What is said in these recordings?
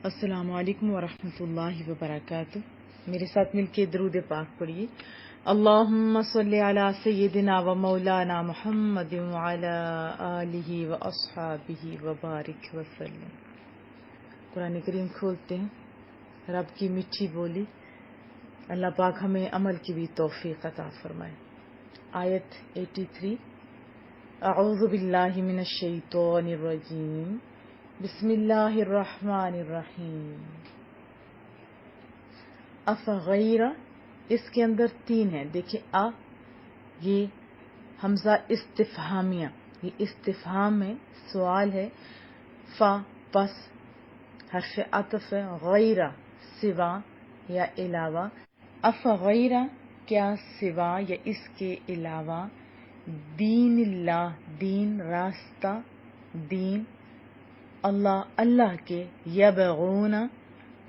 السلام علیکم ورحمۃ اللہ وبرکاتہ۔ میرے ساتھ مل کے درود پاک پڑھیے۔ اللہم صلی علی سیدنا و مولانا محمد وعلی آلہ و اصحابہ وبارک وسلم۔ قرآن کریم کھولتے ہیں، رب کی میٹھی بولی۔ اللہ پاک ہمیں عمل کی بھی توفیق عطا فرمائے۔ آیت 83، اعوذ باللہ من الشیطان الرجیم، بسم اللہ الرحمن الرحیم۔ افغیر، اس کے اندر تین ہیں، دیکھیں یہ حمزہ استفہامیہ، یہ استفہام ہے، سوال ہے۔ پس حرف عطف ہے، غیر سوا یا علاوہ۔ افغیر کیا سوا یا اس کے علاوہ، دین اللہ دین راستہ دین اللہ کے، یبغون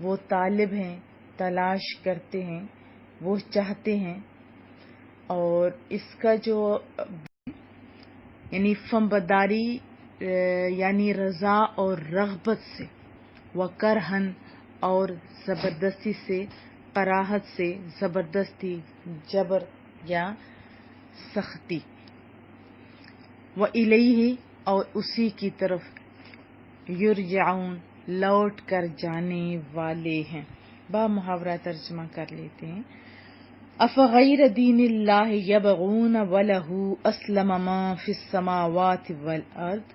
وہ طالب ہیں، تلاش کرتے ہیں، وہ چاہتے ہیں۔ اور اس کا جو یعنی فنبداری یعنی رضا اور رغبت سے، وکرہن اور زبردستی سے، کراہت سے زبردستی، جبر یا سختی۔ وَإِلَيْهِ اور اسی کی طرف، یرجعون لوٹ کر جانے والے ہیں۔ با محاورہ ترجمہ کر لیتے ہیں۔ افغیر دین اللہ یبغون ولہ اسلم ما فی السماوات والارض،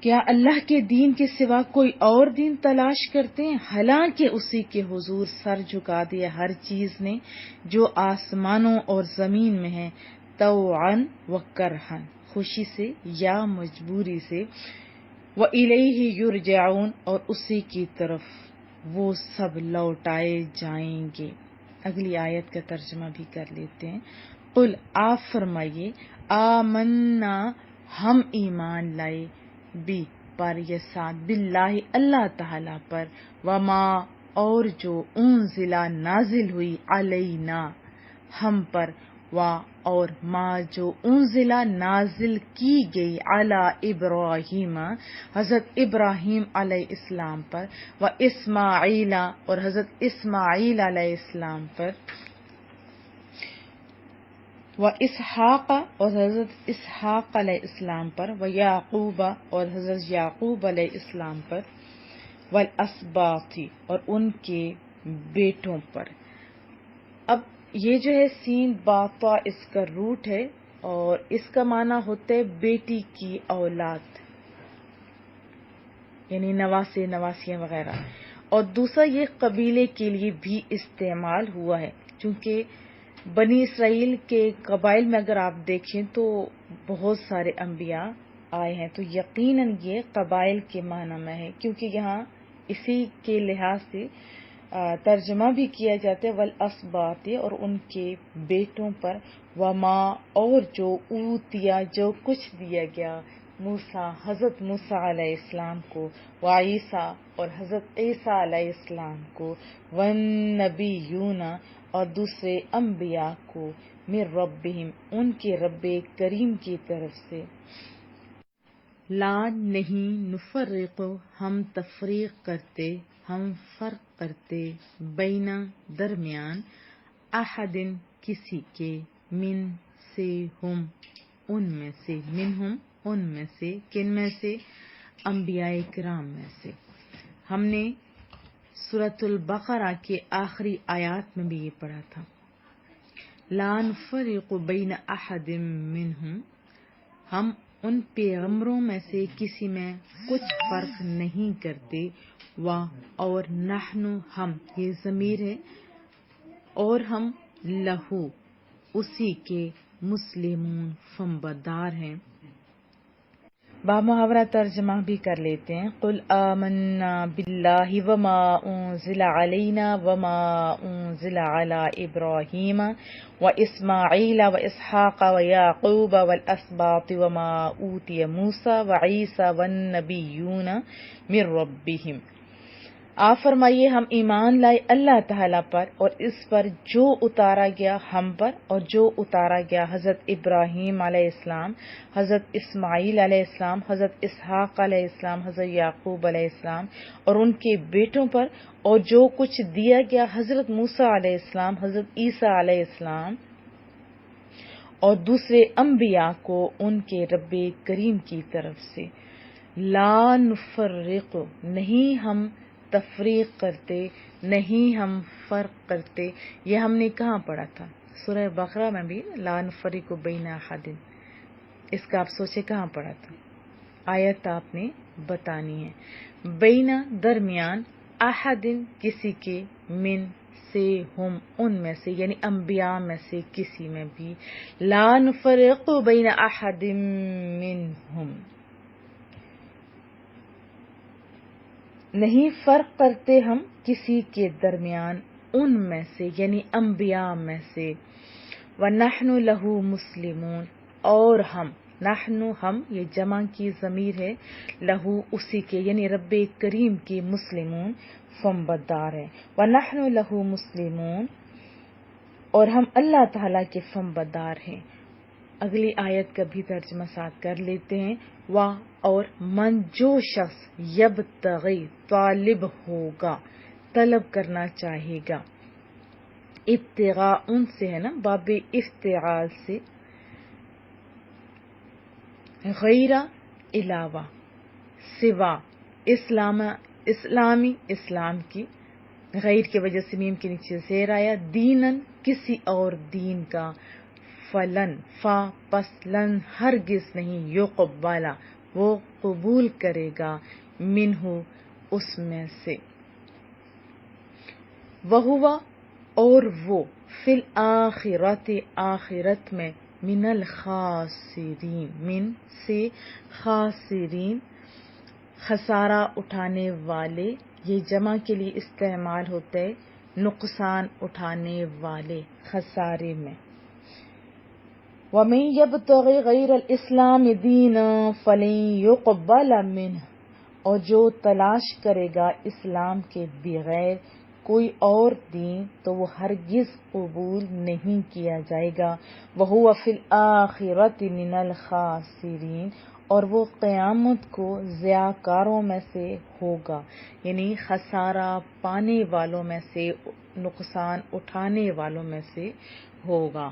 کیا اللہ کے دین کے سوا کوئی اور دین تلاش کرتے ہیں، حالانکہ اسی کے حضور سر جھکا دیا ہر چیز نے جو آسمانوں اور زمین میں ہے، طوعا و کرہا، خوشی سے یا مجبوری سے۔ وَإِلَيْهِ يُرْجَعُونَ اور اسی کی طرف وہ سب لوٹائے جائیں گے۔ اگلی آیت کا ترجمہ بھی کر لیتے ہیں۔ قل آپ فرمائیے، آمنا ہم ایمان لائے، بھی پر یا ساتھ، باللہ اللہ تعالی پر، وما اور جو انزلا نازل ہوئی، علینا ہم پر، اور ما جو انزلا نازل کی گئی، علی ابراہیم حضرت ابراہیم علیہ السلام پر، و اسماعیل اور حضرت اسماعیل علیہ السلام پر، و اسحاق اور حضرت اسحاق علیہ السلام پر، و یعقوب اور حضرت یعقوب علیہ السلام پر، والاسباط اور ان کے بیٹوں پر۔ اب یہ جو ہے سین باطا اس کا روٹ ہے، اور اس کا معنی ہوتا ہے بیٹی کی اولاد، یعنی نواسے نواسیاں وغیرہ۔ اور دوسرا یہ قبیلے کے لیے بھی استعمال ہوا ہے، چونکہ بنی اسرائیل کے قبائل میں اگر آپ دیکھیں تو بہت سارے انبیاء آئے ہیں، تو یقیناً یہ قبائل کے معنی میں ہے، کیونکہ یہاں اسی کے لحاظ سے ترجمہ بھی کیا جاتا ہے، والاسباط اور ان کے بیٹوں پر، وما اور جو اوتیا جو کچھ دیا گیا، موسیٰ حضرت موسیٰ علیہ السلام کو، وعیسیٰ اور حضرت عیسیٰ علیہ السلام کو، والنبیون اور دوسرے انبیاء کو، من ربہم ان کے رب کریم کی طرف سے، لا نہیں، نفرق ہم تفریق کرتے، ہم فرق کرتے، بین درمیان، احد کسی کے، من سے، ہم ان میں سے، منہم ان میں سے، کن میں سے، انبیاء کرام میں سے۔ ہم نے سورۃ البقرہ کے آخری آیات میں بھی یہ پڑھا تھا، لا نفرق بین احد منہم، ہم ان پیغمبروں میں سے کسی میں کچھ فرق نہیں کرتے، اور نحن ہم، یہ ضمیر ہے، اور ہم، لہو اسی کے، مسلمون فرمانبردار ہیں۔ با محاورہ ترجمہ بھی کر لیتے ہیں۔ قل آمنا باللہ وما انزل علینا وما انزل علی ابراہیم و اسماعیل و اسحاق و یعقوب والاسباط وما اوتی موسیٰ و عیسیٰ والنبیون من ربہم۔ آپ فرمائیے ہم ایمان لائے اللہ تعالیٰ پر اور اس پر جو اتارا گیا ہم پر اور جو اتارا گیا حضرت ابراہیم علیہ السلام، حضرت اسماعیل علیہ السلام، حضرت اسحاق علیہ السلام، حضرت یعقوب علیہ السلام اور ان کے بیٹوں پر، اور جو کچھ دیا گیا حضرت موسیٰ علیہ السلام، حضرت عیسیٰ علیہ السلام اور دوسرے انبیاء کو ان کے رب کریم کی طرف سے، لا نفرق، نہیں ہم تفریق کرتے، نہیں ہم فرق کرتے۔ یہ ہم نے کہاں پڑھا تھا؟ سورہ بقرہ میں بھی، لا نفرق بین احد، اس کا آپ سوچے کہاں پڑھا تھا؟ آیت آپ نے بتانی ہے، بین درمیان، احد کسی کے، من سے، ہم ان میں سے، یعنی انبیاء میں سے کسی میں بھی، لا نفرق بین احد منہم، نہیں فرق کرتے ہم کسی کے درمیان ان میں سے، یعنی انبیاء میں سے، وَنَحْنُ لَهُ مُسْلِمُونَ، اور ہم یہ جمع کی ضمیر ہے، لہو اسی کے، یعنی رب کریم کی، مسلمون فرمانبردار ہے، وَنَحْنُ لَهُ مُسْلِمُونَ، اور ہم اللہ تعالیٰ کے فرمانبردار ہیں۔ اگلی آیت کا بھی ترجمہ ساتھ کر لیتے ہیں، اور من، جو شخص، یبتغی، طالب ہوگا، طلب کرنا چاہے گا، ابتغاء ان سے ہے نا، باب افتعال سے، غیر، علاوہ، سوا، اسلام کی، غیر کی وجہ سے میم کے نیچے زیر آیا، دینن، کسی اور دین کا، فلن، پس لن، ہرگز نہیں، یقبلا، وہ قبول کرے گا، منہ، اس میں سے، وہوا، اور وہ، فی الآخرۃ، آخرت میں، من الخاسرین، من سے، خاسرین، خسارہ اٹھانے والے، یہ جمع کے لیے استعمال ہوتا ہے، نقصان اٹھانے والے، خسارے میں۔ وَمَن يَبْتَغِ غَيْرَ الْإِسْلَامِ دِينًا فَلَن يُقْبَلَ مِنْهُ، اور جو تلاش کرے گا اسلام کے بغیر کوئی اور دین تو وہ ہرگز قبول نہیں کیا جائے گا، وَهُوَ فِي الْآخِرَةِ مِنَ الْخَاسِرِينَ، اور وہ قیامت کو ضیاءکاروں میں سے ہوگا، یعنی خسارہ پانے والوں میں سے، نقصان اٹھانے والوں میں سے ہوگا۔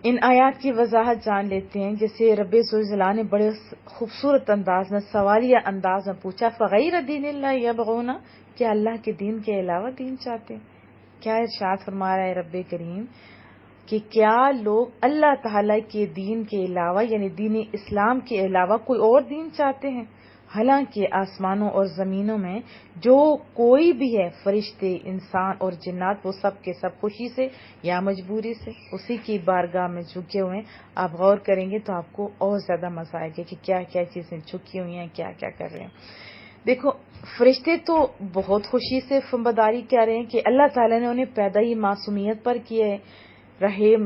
ان آیات کی وضاحت جان لیتے ہیں، جیسے رب ذوالجلال نے بڑے خوبصورت انداز میں، سوالیہ انداز میں پوچھا، فغیر دین اللہ یبغون، کیا اللہ کے دین کے علاوہ دین چاہتے ہیں؟ کیا ارشاد فرما رہا ہے رب کریم کہ کیا لوگ اللہ تعالی کے دین کے علاوہ، یعنی دین اسلام کے علاوہ کوئی اور دین چاہتے ہیں؟ حالانکہ آسمانوں اور زمینوں میں جو کوئی بھی ہے، فرشتے، انسان اور جنات، وہ سب کے سب خوشی سے یا مجبوری سے اسی کی بارگاہ میں جھکے ہوئے ہیں۔ آپ غور کریں گے تو آپ کو اور زیادہ مزہ آئے گا کہ کیا کیا چیزیں جھکی ہوئی ہیں، کیا کیا کر رہے ہیں۔ دیکھو، فرشتے تو بہت خوشی سے فرمانبرداری کر رہے ہیں کہ اللہ تعالیٰ نے انہیں پیدا ہی معصومیت پر کیا ہے۔ رحیم،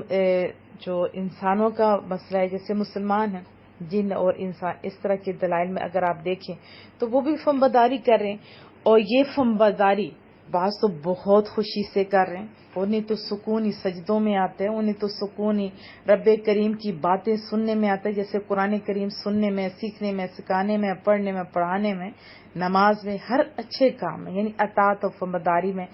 جو انسانوں کا مسئلہ ہے، جیسے مسلمان ہیں، جن اور انسان، اس طرح کے دلائل میں اگر آپ دیکھیں تو وہ بھی فرمانبرداری کر رہے ہیں، اور یہ فرمانبرداری بعض تو بہت خوشی سے کر رہے ہیں، انہیں تو سکون ہی سجدوں میں آتا ہے، انہیں تو سکون ہی رب کریم کی باتیں سننے میں آتا ہے، جیسے قرآن کریم سننے میں، سیکھنے میں، سکھانے میں، پڑھنے میں، پڑھانے میں، نماز میں، ہر اچھے کام میں، یعنی اطاعت اور فرمانبرداری میں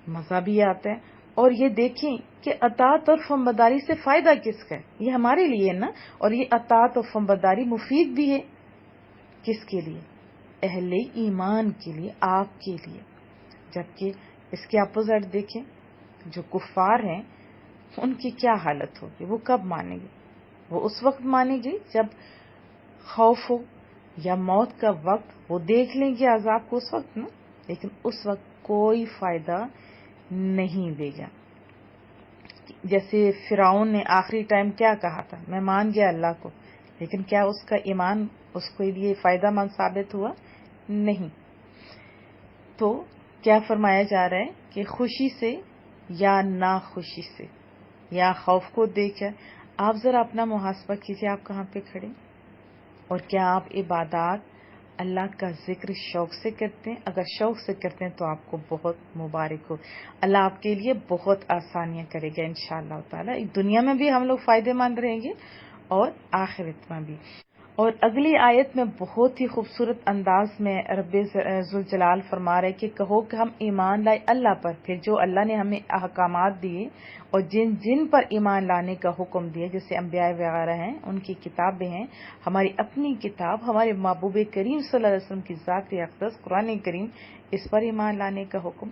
مزہ بھی آتا ہے۔ اور یہ دیکھیں کہ اطاعت اور فرمانبرداری سے فائدہ کس کا ہے؟ یہ ہمارے لیے نا، اور یہ اطاعت اور فرمانبرداری مفید بھی ہے، کس کے لیے؟ اہل ایمان کے لیے، آپ کے لیے۔ جبکہ اس کے اپوزٹ دیکھیں، جو کفار ہیں ان کی کیا حالت ہوگی؟ وہ کب مانیں گے؟ وہ اس وقت مانیں گے جب خوف ہو یا موت کا وقت، وہ دیکھ لیں گے عذاب کو اس وقت نا، لیکن اس وقت کوئی فائدہ نہیں دے گا۔ جیسے فرعون نے آخری ٹائم کیا کہا تھا، میں مان گیا اللہ کو، لیکن کیا اس کا ایمان اس کے لیے فائدہ مند ثابت ہوا؟ نہیں۔ تو کیا فرمایا جا رہا ہے کہ خوشی سے یا ناخوشی سے یا خوف کو دیکھ کر آپ ذرا اپنا محاسبہ کیجیے، آپ کہاں پہ کھڑے، اور کیا آپ عبادات اللہ کا ذکر شوق سے کرتے ہیں. اگر شوق سے کرتے ہیں تو آپ کو بہت مبارک ہو. اللہ آپ کے لیے بہت آسانیاں کرے گا انشاءاللہ تعالی. دنیا میں بھی ہم لوگ فائدے مند رہیں گے اور آخرت میں بھی. اور اگلی آیت میں بہت ہی خوبصورت انداز میں رب ذوالجلال فرما رہے کہ کہو کہ ہم ایمان لائے اللہ پر. پھر جو اللہ نے ہمیں احکامات دیے اور جن جن پر ایمان لانے کا حکم دیا جیسے انبیاء وغیرہ ہیں, ان کی کتابیں ہیں, ہماری اپنی کتاب, ہمارے محبوب کریم صلی اللہ علیہ وسلم کی ذات اقدس قرآن کریم, اس پر ایمان لانے کا حکم.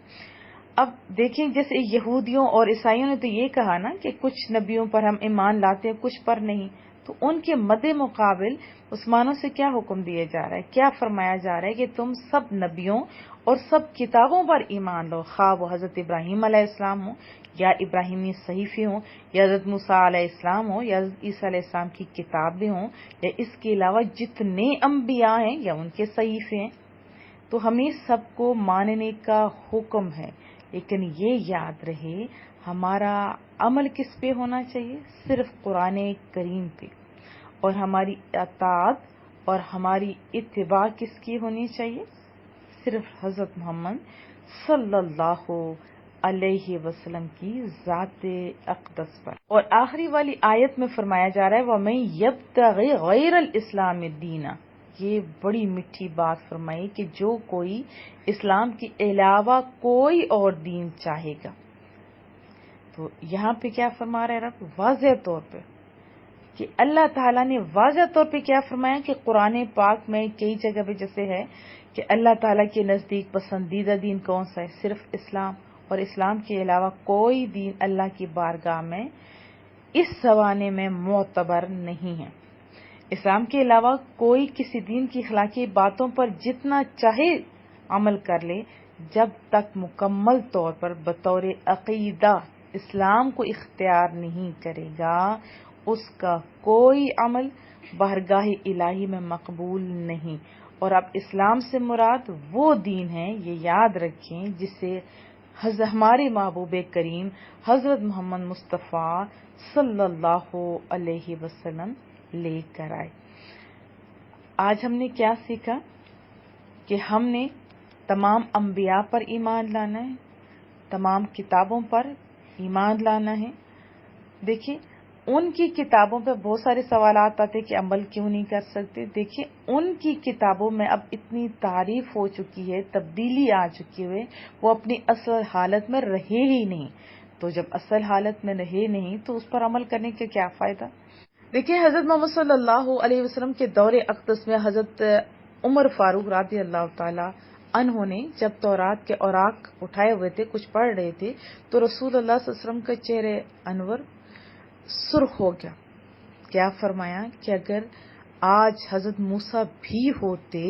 اب دیکھیں جیسے یہودیوں اور عیسائیوں نے تو یہ کہا نا کہ کچھ نبیوں پر ہم ایمان لاتے ہیں کچھ پر نہیں, تو ان کے مد مقابل مسلمانوں سے کیا حکم دیا جا رہا ہے, کیا فرمایا جا رہا ہے کہ تم سب نبیوں اور سب کتابوں پر ایمان لو, خواہ وہ حضرت ابراہیم علیہ السلام ہو یا ابراہیمی صحیفے ہوں یا حضرت موسیٰ علیہ السلام ہو یا حضرت عیسیٰ علیہ السلام کی کتابیں ہوں یا اس کے علاوہ جتنے انبیاء ہیں یا ان کے صحیفے ہیں, تو ہمیں سب کو ماننے کا حکم ہے. لیکن یہ یاد رہے ہمارا عمل کس پہ ہونا چاہیے, صرف قرآن کریم پہ, اور ہماری اطاعت اور ہماری اتباع کس کی ہونی چاہیے, صرف حضرت محمد صلی اللہ علیہ وسلم کی ذات اقدس پر. اور آخری والی آیت میں فرمایا جا رہا ہے وَمَن يَبْتَغِ غَيْرَ الْإِسْلَامِ دِينًا. یہ بڑی میٹھی بات فرمائی کہ جو کوئی اسلام کے علاوہ کوئی اور دین چاہے گا. تو یہاں پہ کیا فرما رہے رب, واضح طور پہ کہ اللہ تعالیٰ نے واضح طور پہ کیا فرمایا کہ قرآن پاک میں کئی جگہ پہ جیسے ہے کہ اللہ تعالیٰ کے نزدیک پسندیدہ دین کون سا ہے, صرف اسلام, اور اسلام کے علاوہ کوئی دین اللہ کی بارگاہ میں اس زمانے میں معتبر نہیں ہے. اسلام کے علاوہ کوئی کسی دین کی اخلاقی باتوں پر جتنا چاہے عمل کر لے, جب تک مکمل طور پر بطور عقیدہ اسلام کو اختیار نہیں کرے گا اس کا کوئی عمل بارگاہ الہی میں مقبول نہیں. اور اب اسلام سے مراد وہ دین ہے, یہ یاد رکھیں, جسے ہمارے محبوب کریم حضرت محمد مصطفیٰ صلی اللہ علیہ وسلم لے کر آئے. آج ہم نے کیا سیکھا کہ ہم نے تمام انبیاء پر ایمان لانا ہے, تمام کتابوں پر ایمان لانا ہے. دیکھیں ان کی کتابوں پہ بہت سارے سوالات آتے کہ عمل کیوں نہیں کر سکتے. دیکھیں ان کی کتابوں میں اب اتنی تعریف ہو چکی ہے, تبدیلی آ چکی ہے, وہ اپنی اصل حالت میں رہے ہی نہیں. تو جب اصل حالت میں رہے نہیں تو اس پر عمل کرنے کا کیا فائدہ. دیکھیں حضرت محمد صلی اللہ علیہ وسلم کے دور اقدس میں حضرت عمر فاروق رضی اللہ تعالی عنہ نے جب تورات کے اوراق اٹھائے ہوئے تھے, کچھ پڑھ رہے تھے, تو رسول اللہ صلی اللہ علیہ وسلم کا چہرہ انور سرخ ہو گیا. کیا فرمایا کہ اگر آج حضرت موسیٰ بھی ہوتے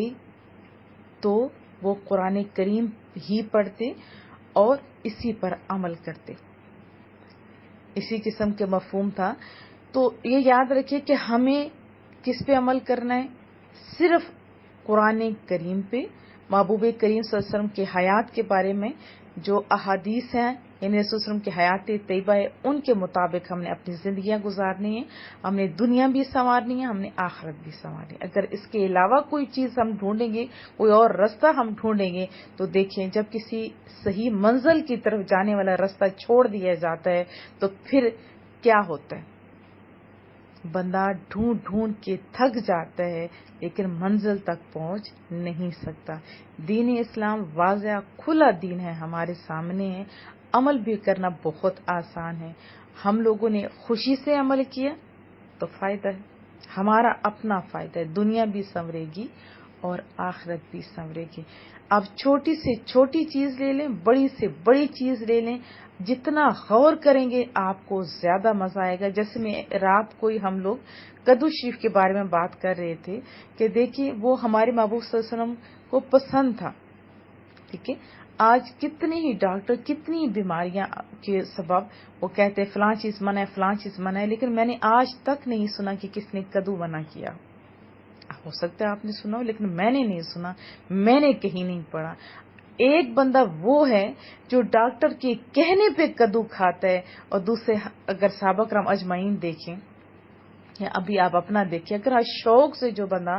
تو وہ قرآن کریم ہی پڑھتے اور اسی پر عمل کرتے. اسی قسم کے مفہوم تھا. تو یہ یاد رکھیے کہ ہمیں کس پہ عمل کرنا ہے, صرف قرآن کریم پہ, محبوب کریم صلی اللہ علیہ وسلم کی حیات کے بارے میں جو احادیث ہیں, یعنی رسول وسلم کی حیات طیبہ ہے, ان کے مطابق ہم نے اپنی زندگیاں گزارنی ہیں. ہم نے دنیا بھی سنوارنی ہے, ہم نے آخرت بھی سنوارنی ہے. اگر اس کے علاوہ کوئی چیز ہم ڈھونڈیں گے, کوئی اور رستہ ہم ڈھونڈیں گے, تو دیکھیں جب کسی صحیح منزل کی طرف جانے والا رستہ چھوڑ دیا جاتا ہے تو پھر کیا ہوتا ہے, بندہ ڈھونڈ ڈھونڈ کے تھک جاتا ہے لیکن منزل تک پہنچ نہیں سکتا. دین اسلام واضح کھلا دین ہے, ہمارے سامنے ہے, عمل بھی کرنا بہت آسان ہے. ہم لوگوں نے خوشی سے عمل کیا تو فائدہ ہے, ہمارا اپنا فائدہ ہے, دنیا بھی سنورے گی اور آخرت بھی سنورے گی. اب چھوٹی سے چھوٹی چیز لے لیں, بڑی سے بڑی چیز لے لیں, جتنا غور کریں گے آپ کو زیادہ مزہ آئے گا. جیسے میں رات کو ہی ہم لوگ کدو شریف کے بارے میں بات کر رہے تھے کہ دیکھیے وہ ہمارے محبوب صلی اللہ علیہ وسلم کو پسند تھا. ٹھیک ہے, آج کتنے ہی ڈاکٹر کتنی بیماریاں کے سبب وہ کہتے ہیں فلاں چیز منع ہے, فلاں چیز منع ہے, لیکن میں نے آج تک نہیں سنا کہ کس نے کدو منع کیا. ہو سکتا ہے آپ نے سنا ہو, لیکن میں نے نہیں سنا, میں نے کہیں نہیں پڑھا. ایک بندہ وہ ہے جو ڈاکٹر کے کہنے پہ کدو کھاتا ہے, اور دوسرے اگر صحابہ کرام اجمعین دیکھیں ابھی آپ اپنا دیکھیے، اگر آج شوق سے جو بندہ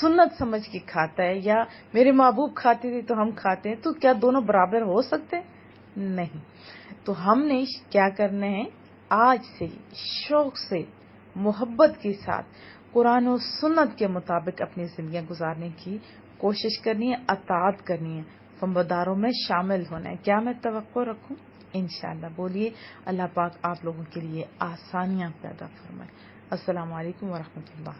سنت سمجھ کے کھاتا ہے، یا میرے محبوب کھاتے تھے تو ہم کھاتے ہیں، تو کیا دونوں برابر ہو سکتے؟ نہیں۔ تو ہم نے کیا کرنا ہے، آج سے شوق سے محبت کے ساتھ قرآن و سنت کے مطابق اپنی زندگیاں گزارنے کی کوشش کرنی ہے، اطاعت کرنی ہے، فرمانبرداروں میں شامل ہونا ہے۔ کیا میں توقع رکھوں؟ انشاءاللہ۔ بولیے اللہ پاک آپ لوگوں کے لیے آسانیاں پیدا فرمائے۔ السلام علیکم ورحمۃ اللہ۔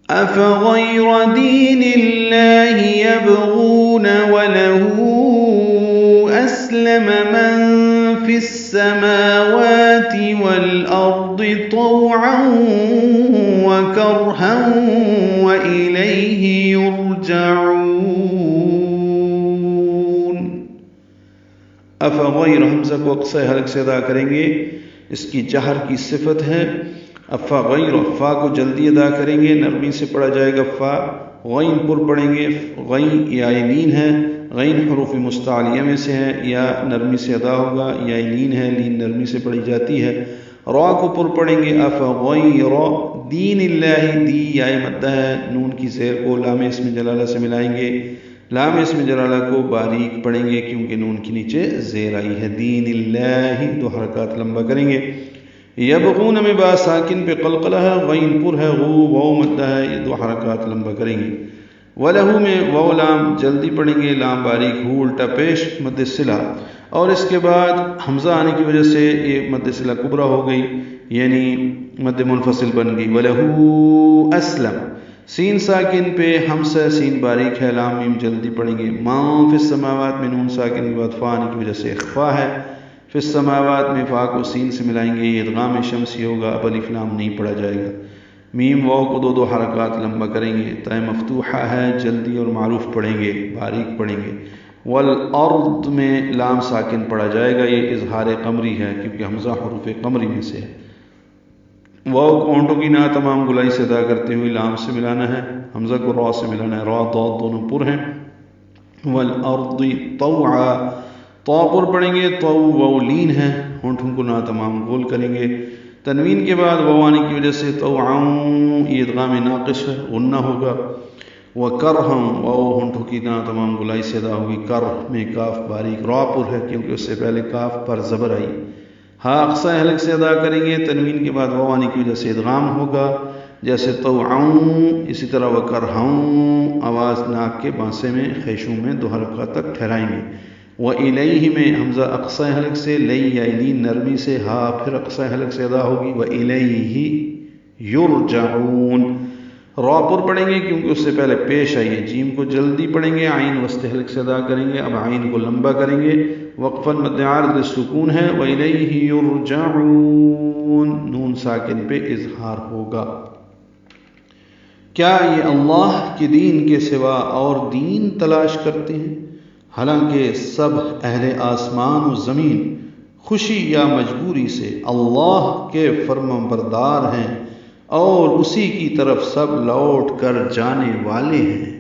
أفغير دين الله يبغون وله أسلم من في السماوات والأرض طوعا وكرها وإليه يرجعون۔ أفغير حمزہ کو اقصى حلق سے ادا کریں گے، اس کی جہر کی صفت ہے۔ افا غیر، فا کو جلدی ادا کریں گے، نرمی سے پڑھا جائے گا فا۔ غین پر پڑھیں گے، غین یا لین ہے، غین حروف مستعلیہ میں سے ہے، یا نرمی سے ادا ہوگا، یا لین ہے، لین نرمی سے پڑھی جاتی ہے۔ را کو پر پڑھیں گے، افا غیر دین اللہ، دی یا مدہ ہے، نون کی زیر کو لام اسم جلالہ سے ملائیں گے، لام اسم جلالہ کو باریک پڑھیں گے کیونکہ نون کے نیچے زیر آئی ہے۔ دین اللہ، دو حرکات لمبا کریں گے۔ یبغون میں با ساکن پہ قلقلہ ہے، غین پر ہے، غو واو مدہ ہے، یہ دو حرکات لمبا کریں گے۔ وَلَهُ میں واو لام جلدی پڑھیں گے، لام باریک، ہو الٹا پیش مد صلہ، اور اس کے بعد حمزہ آنے کی وجہ سے یہ مد صلہ کبرا ہو گئی، یعنی مد منفصل بن گئی۔ وَلَهُ اسلم، سین ساکن پہ حمزہ، سین باریک ہے، لام میم جلدی پڑھیں گے۔ ما فی السماوات میں نون ساکن کے بعد فا آنے کی وجہ سے اخفا ہے، فی السماوات میں فا کو سین سے ملائیں گے، یہ ادغام شمسی ہوگا، اب الف لام نہیں پڑھا جائے گا۔ میم واو کو دو دو حرکات لمبا کریں گے، تائے مفتوحہ ہے، جلدی اور معروف پڑھیں گے، باریک پڑھیں گے۔ والارض میں لام ساکن پڑھا جائے گا، یہ اظہار قمری ہے کیونکہ حمزہ حروف قمری میں سے ہے۔ واو کو ہونٹوں کی نا تمام گلائی سے ادا کرتے ہوئے لام سے ملانا ہے، حمزہ کو را سے ملانا ہے، را ضاد دونوں پر ہیں۔ والارض طوعا، تو پر پڑھیں گے، تو واو لین ہے، ہونٹوں کو نا تمام گول کریں گے۔ تنوین کے بعد واو آنے کی وجہ سے طوعاں، یہ ادغام ناقص ہے، غنہ ہوگا۔ وکرہم، واو ہونٹوں کی نا تمام گلائی سے ادا ہوگی، کر میں کاف باریک، را پر ہے کیونکہ اس سے پہلے کاف پر زبر آئی۔ ہاں اقصی حلق سے ادا کریں گے، تنوین کے بعد واو آنے کی وجہ سے ادغام ہوگا، جیسے طوعاں، اسی طرح وکرہم، آواز ناک کے بانسے میں خیشوں میں دو حرکات تک ٹھہرائیں گے۔ وَإِلَيْهِ میں حمزہ اقصی حلق سے، لئی یا لین نرمی سے، ہا پھر اقصی حلق سے ادا ہوگی۔ وَإِلَيْهِ يُرْجَعُونَ، را پر پڑھیں گے کیونکہ اس سے پہلے پیش آئی ہے، جیم کو جلدی پڑھیں گے، عین وسط حلق سے ادا کریں گے، اب عین کو لمبا کریں گے، وقفاً مد عارض للسکون ہے۔ وَإِلَيْهِ يُرْجَعُونَ، نون ساکن پہ اظہار ہوگا۔ کیا یہ اللہ کے دین کے سوا اور دین تلاش کرتے ہیں؟ حالانکہ سب اہل آسمان و زمین خوشی یا مجبوری سے اللہ کے فرمانبردار ہیں اور اسی کی طرف سب لوٹ کر جانے والے ہیں۔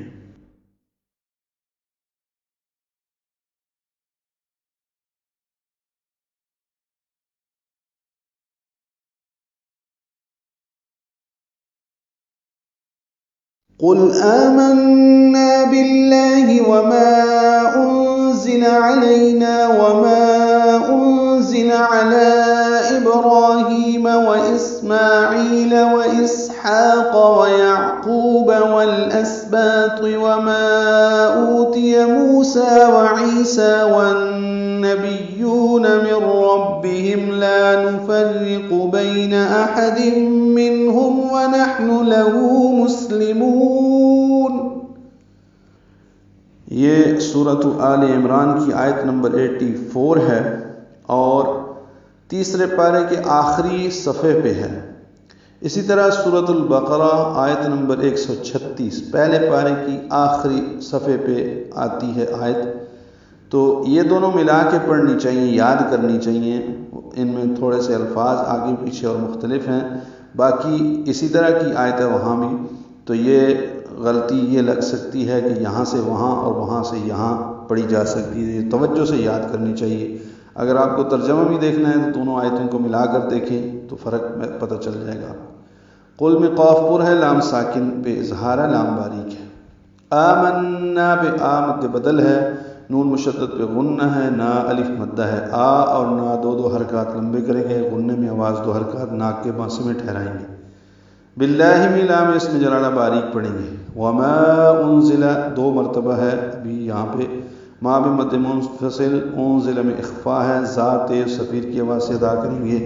قل آمنا بالله وما أنزل علينا وما أنزل على إبراهيم وإسماعيل وإسحاق ويعقوب والأسباط وما أوتي موسى وعيسى والنبيون من ربهم لا نفرق بين أحد منهم ونحن له مسلمون۔ یہ سورۃ آل عمران کی آیت نمبر 84 ہے اور تیسرے پارے کے آخری صفحے پہ ہے۔ اسی طرح سورۃ البقرہ آیت نمبر 136 پہلے پارے کی آخری صفحے پہ آتی ہے آیت، تو یہ دونوں ملا کے پڑھنی چاہیے، یاد کرنی چاہیے، ان میں تھوڑے سے الفاظ آگے پیچھے اور مختلف ہیں۔ باقی اسی طرح کی آیت ہے وہاں بھی، تو یہ غلطی یہ لگ سکتی ہے کہ یہاں سے وہاں اور وہاں سے یہاں پڑھی جا سکتی ہے، یہ توجہ سے یاد کرنی چاہیے۔ اگر آپ کو ترجمہ بھی دیکھنا ہے تو دونوں آیتوں کو ملا کر دیکھیں تو فرق پتہ چل جائے گا۔ قل میں قاف پر ہے، لام ساکن پہ اظہار ہے، لام باریک ہے۔ آمنا پہ آ مد بدل ہے، نون مشدد پہ غنہ ہے، نا الف مدہ ہے۔ آ اور نا دو حرکات لمبے کریں گے، غنہ میں آواز 2 حرکات ناک کے بانسے میں ٹھہرائیں گے۔ باللہ میں لام اس میں جلالہ باریک پڑھیں گے۔ وما انزل 2 مرتبہ ہے ابھی یہاں پہ، ما بھی مد منفصل، انزل میں اخفا ہے، ذات صفیر کی آواز سے ادا کریں گے۔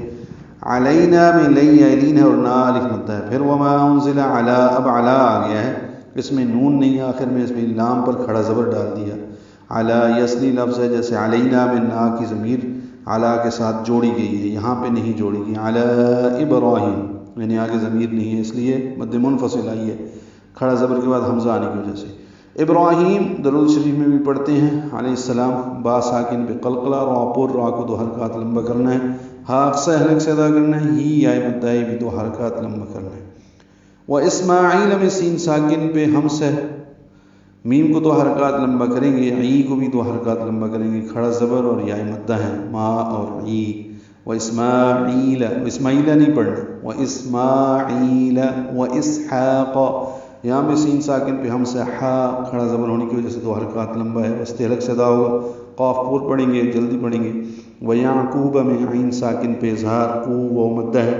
علینا میں لئی علینا ہے اور نا الف مدہ ہے۔ پھر وما انزل علی، اب علی آ گیا ہے، اس میں نون نہیں ہے آخر میں، اس میں لام پر کھڑا زبر ڈال دیا۔ علی یسلی لفظ ہے، جیسے علینا میں نا کی ضمیر علی کے ساتھ جوڑی گئی ہے، یہاں پہ نہیں جوڑی گئی۔ علی ابراہیم، یعنی آگے ضمیر نہیں ہے اس لیے مد منفصل آئی ہے، کھڑا زبر کے بعد حمزہ آنے کی وجہ سے۔ ابراہیم درود شریف میں بھی پڑھتے ہیں علیہ السلام، با ساکن پہ قلقلہ، را پر، را کو 2 حرکات لمبا کرنا ہے، ہا اقصی حلق سے ادا کرنا ہے، ہی یا مدائی بھی 2 حرکات لمبا کرنا ہے۔ و اسماعیل میں سین ساکن پہ ہمس ہے، میم کو 2 حرکات لمبا کریں گے، عی کو بھی 2 حرکات لمبا کریں گے، کھڑا زبر اور یا مدہ ہے، ما اور عی۔ و اسماعیل، اسماعیل نہیں پڑھنا، و اسماعیل و اسحاق، یہاں بھی سین ساکن پہ ہم سے ہا کھڑا زبر ہونے کی وجہ سے 2 حرکات لمبا ہے، وسط حلق سے ادا ہوگا، قاف پور پڑھیں گے، جلدی پڑھیں گے۔ و یعقوب میں عین ساکن پہ اظہار، قو و مدہ ہے۔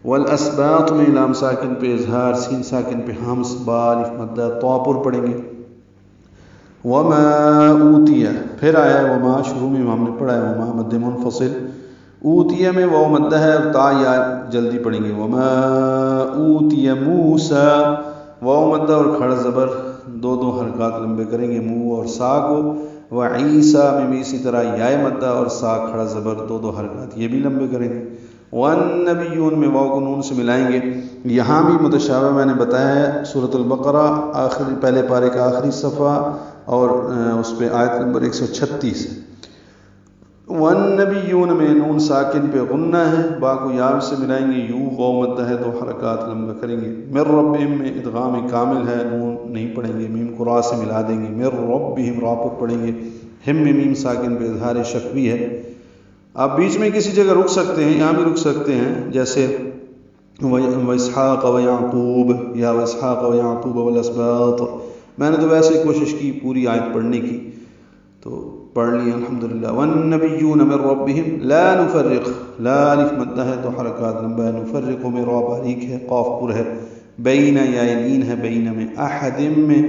والاسباط میں لام ساکن پہ اظہار، سین ساکن پہ ہمس، با الف مدہ، طا پر پڑھیں گے۔ وما اوتیہ، پھر آیا ہے وما، شروع میں ہم نے پڑھا ہے وما مد منفصل، اوتیہ میں واو مدہ ہے اور تا یا جلدی پڑھیں گے۔ وما اوتیہ موسیٰ، واو مدہ اور کھڑا زبر 2 حرکات لمبے کریں گے، منہ اور سا کو۔ و عیسیٰ میں بھی اسی طرح یا مدہ اور سا کھڑا زبر 2 حرکات یہ بھی لمبے کریں گے۔ والنبیون میں واو کو نون سے ملائیں گے، یہاں بھی متشابہ میں نے بتایا ہے، سورۃ البقرہ آخری پہلے پارے کا آخری صفحہ اور اس پہ آیت نمبر 136 ہے۔ والنبیون میں نون ساکن پہ غنہ ہے، با کو یا سے ملائیں گے، یو واو مدہ ہے 2 حرکات لمبا کریں گے۔ من ربہم میں ادغام کامل ہے، نون نہیں پڑھیں گے، میم کو را سے ملا دیں گے، من ربہم را پر پڑھیں گے۔ ہم میں میم ساکن پہ اظہار شفوی ہے، آپ بیچ میں کسی جگہ رک سکتے ہیں، یہاں بھی رک سکتے ہیں، جیسے واسحاق و یعقوب یا واسحاق و یعقوب والاسباط۔ میں نے تو ویسے کوشش کی پوری آیت پڑھنے کی، تو پڑھ لی الحمدللہ۔ والنبیون من ربہم لا نفرق، لا الف مدہ ہے 2 حرکات لمبا ہے، نفرق میں را باریک ہے، قاف پر ہے، بین یا لین ہے، بین میں احد میں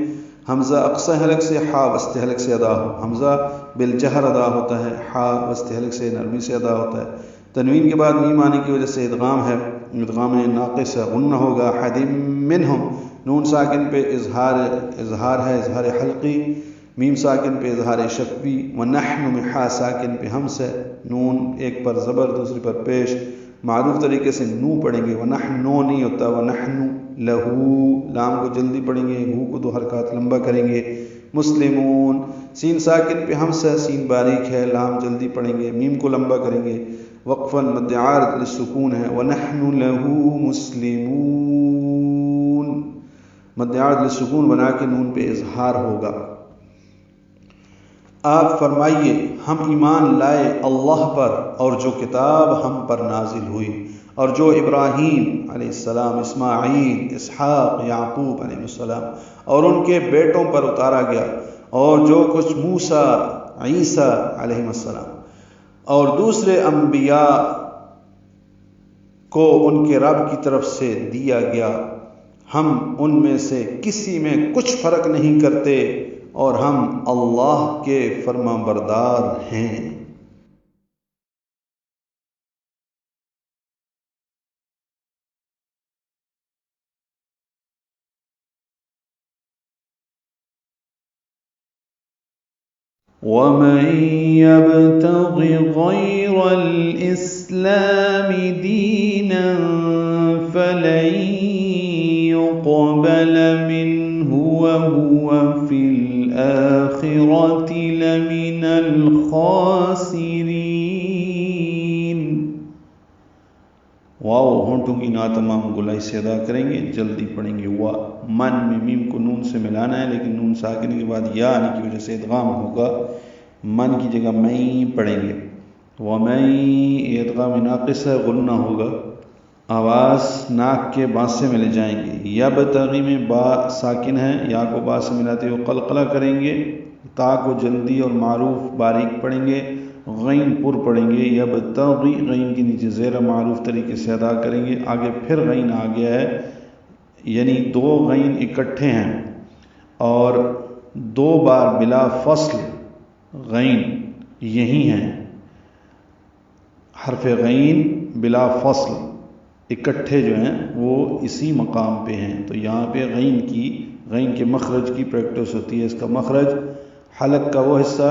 حمزہ اقصی حلق سے، ہا وسط حلق سے ادا ہو، حمزہ بالجہر ادا ہوتا ہے، ہا وسط حلق سے نرمی سے ادا ہوتا ہے۔ تنوین کے بعد میم آنے کی وجہ سے ادغام ہے، ادغام ناقص ہے، غنہ ہوگا۔ احد منہم، نون ساکن پہ اظہار ہے، اظہار حلقی، میم ساکن پہ اظہار شفوی۔ ونحن میں حا ساکن پہ ہمس ہے، نون ایک پر زبر دوسری پر پیش، معروف طریقے سے نو پڑھیں گے، ونحن نو نہیں ہوتا، ونحن لہو، لام کو جلدی پڑھیں گے، ہو کو 2 حرکات لمبا کریں گے۔ مسلمون، سین ساکن پہ ہمس ہے، سین باریک ہے، لام جلدی پڑھیں گے، میم کو لمبا کریں گے، وقفاً مد عارض للسکون ہے، ونحن لہو مسلمون، مد عارض للسکون بنا کے نون پہ اظہار ہوگا۔ آپ فرمائیے ہم ایمان لائے اللہ پر اور جو کتاب ہم پر نازل ہوئی، اور جو ابراہیم علیہ السلام، اسماعیل، اسحاق، یعقوب علیہ السلام اور ان کے بیٹوں پر اتارا گیا، اور جو کچھ موسیٰ، عیسیٰ علیہ السلام اور دوسرے انبیاء کو ان کے رب کی طرف سے دیا گیا، ہم ان میں سے کسی میں کچھ فرق نہیں کرتے، اور ہم اللہ کے فرما بردار ہیں۔ وَمَن يَبْتَغِ غَيْرَ الْإِسْلَامِ دِينًا فَلَن يُقْبَلَ مِنْهُ وَهُوَ فِي الْآخِرَةِ لَمِنَ الْخَاسِرِينَ۔ واو ہونٹوں کی نا تمام گلائی سے ادا کریں گے، جلدی پڑھیں گے۔ وا من میں میم کو نون سے ملانا ہے، لیکن نون ساکن کے بعد یا آنے کی وجہ سے ادغام ہوگا، من کی جگہ میں پڑھیں گے۔ وَمَن ادغام ناقص ہے، غنہ ہوگا، آواز ناک کے بانسے میں لے جائیں گے۔ یبتغی میں با ساکن ہے، یا کو با سے ملاتے ہوئے قلقلہ کریں گے، تا کو جلدی اور معروف باریک پڑھیں گے، غین پر پڑھیں گے۔ یبتغی غین کے نیچے زیر معروف طریقے سے ادا کریں گے، آگے پھر غین آ گیا ہے، یعنی دو غین اکٹھے ہیں اور دو بار بلا فصل غین یہی ہیں، حرف غین بلا فصل اکٹھے جو ہیں وہ اسی مقام پہ ہیں، تو یہاں پہ غین کے مخرج کی پریکٹس ہوتی ہے۔ اس کا مخرج حلق کا وہ حصہ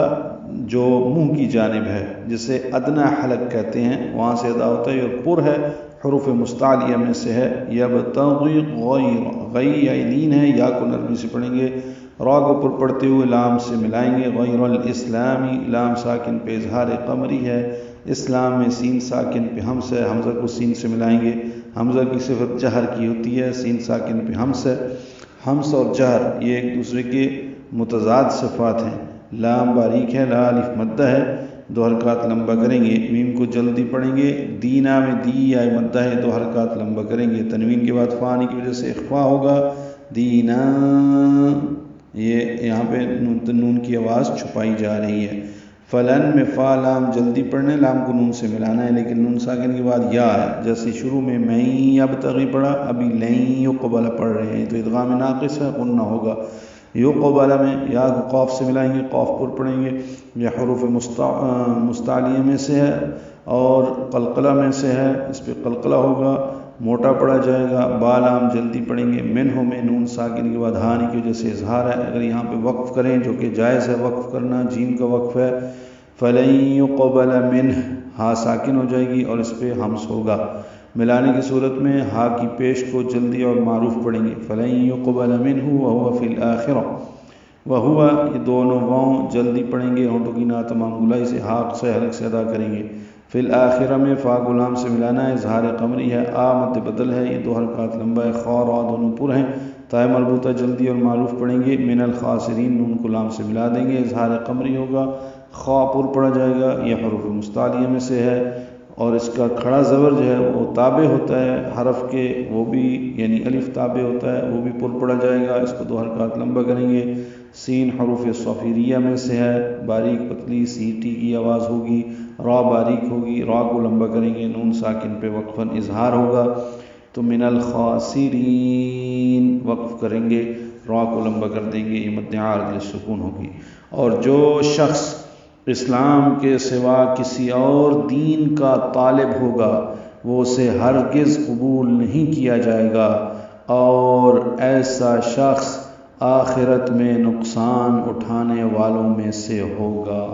جو منہ کی جانب ہے، جسے ادنا حلق کہتے ہیں، وہاں سے ادا ہوتا ہے، اور پر ہے حروف مستعلیہ میں سے ہے۔ یبتغی غیر، غی یا لین ہے، یا کو نرمی سے پڑھیں گے، را کو پر پڑھتے ہوئے لام سے ملائیں گے۔ غیر الاسلامی، لام ساکن پہ اظہار قمری ہے، اسلام میں سین ساکن پہ ہمس ہے، حمزہ کو سین سے ملائیں گے۔ حمزہ کی صفت جہر کی ہوتی ہے، سین ساکن پہ ہمس ہے۔ ہمس اور جہر یہ ایک دوسرے کے متضاد صفات ہیں۔ لام باریک ہے، لا الف مدہ ہے، 2 حرکات لمبا کریں گے۔ میم کو جلدی پڑھیں گے، دینا میں دی یا مدہ ہے، 2 حرکات لمبا کریں گے۔ تنوین کے بعد فا آنے کی وجہ سے اخفا ہوگا، دینا، یہ یہاں پہ نون کی آواز چھپائی جا رہی ہے۔ فلن میں فا لام جلدی پڑھنا ہے، لام کو نون سے ملانا ہے، لیکن نون ساکن کے بعد یا ہے، جیسے شروع میں یبتغی پڑھا، ابھی لن یقبل پڑھ رہے ہیں، تو ادغام ناقص ہے، غنہ ہوگا۔ یقبل میں یا کو قاف سے ملائیں گے، قاف پر پڑھیں گے، یہ حروف مستعلیہ میں سے ہے اور قلقلہ میں سے ہے، اس پہ قلقلہ ہوگا، موٹا پڑھا جائے گا۔ با لام جلدی پڑھیں گے، منہ میں نون ساکن کے بعد ہانی کی وجہ سے اظہار ہے، اگر یہاں پہ وقف کریں جو کہ جائز ہے وقف کرنا، جیم کا وقف ہے، فلن یقبل منہ، ہا ساکن ہو جائے گی اور اس پہ ہمس ہوگا۔ ملانے کی صورت میں ہا کی پیش کو جلدی اور معروف پڑھیں گے، فلن یقبل منہ وہو فی الآخرہ، وہو، یہ دونوں واؤں جلدی پڑھیں گے، ہونٹوں کی نا تمام گلائی سے حاق سے حلق سے ادا کریں گے۔ فی الآخرہ میں فا غلام سے ملانا ہے، اظہار قمری ہے، آ مد بدل ہے، یہ 2 حرکات لمبا ہے، خا را دونوں پر ہیں، تائے مربوطہ جلدی اور معروف پڑھیں گے۔ من الخاسرین نون کو لام سے ملا دیں گے، اظہار قمری ہوگا، خا پر پڑھا جائے گا، یہ حروف مستعلیہ میں سے ہے اور اس کا کھڑا زبر جو ہے وہ تابع ہوتا ہے حرف کے، وہ بھی یعنی الف تابع ہوتا ہے، وہ بھی پر پڑھا جائے گا، اس کو 2 حرکات لمبا کریں گے۔ سین حروف صفیریہ میں سے ہے، باریک پتلی سی ٹی کی آواز ہوگی، را باریک ہوگی، را کو لمبا کریں گے، نون ساکن پہ وقفاً اظہار ہوگا، تو من الخاسرین وقف کریں گے، را کو لمبا کر دیں گے، یہ مد عارض للسکون ہوگی۔ اور جو شخص اسلام کے سوا کسی اور دین کا طالب ہوگا وہ اسے ہرگز قبول نہیں کیا جائے گا، اور ایسا شخص آخرت میں نقصان اٹھانے والوں میں سے ہوگا۔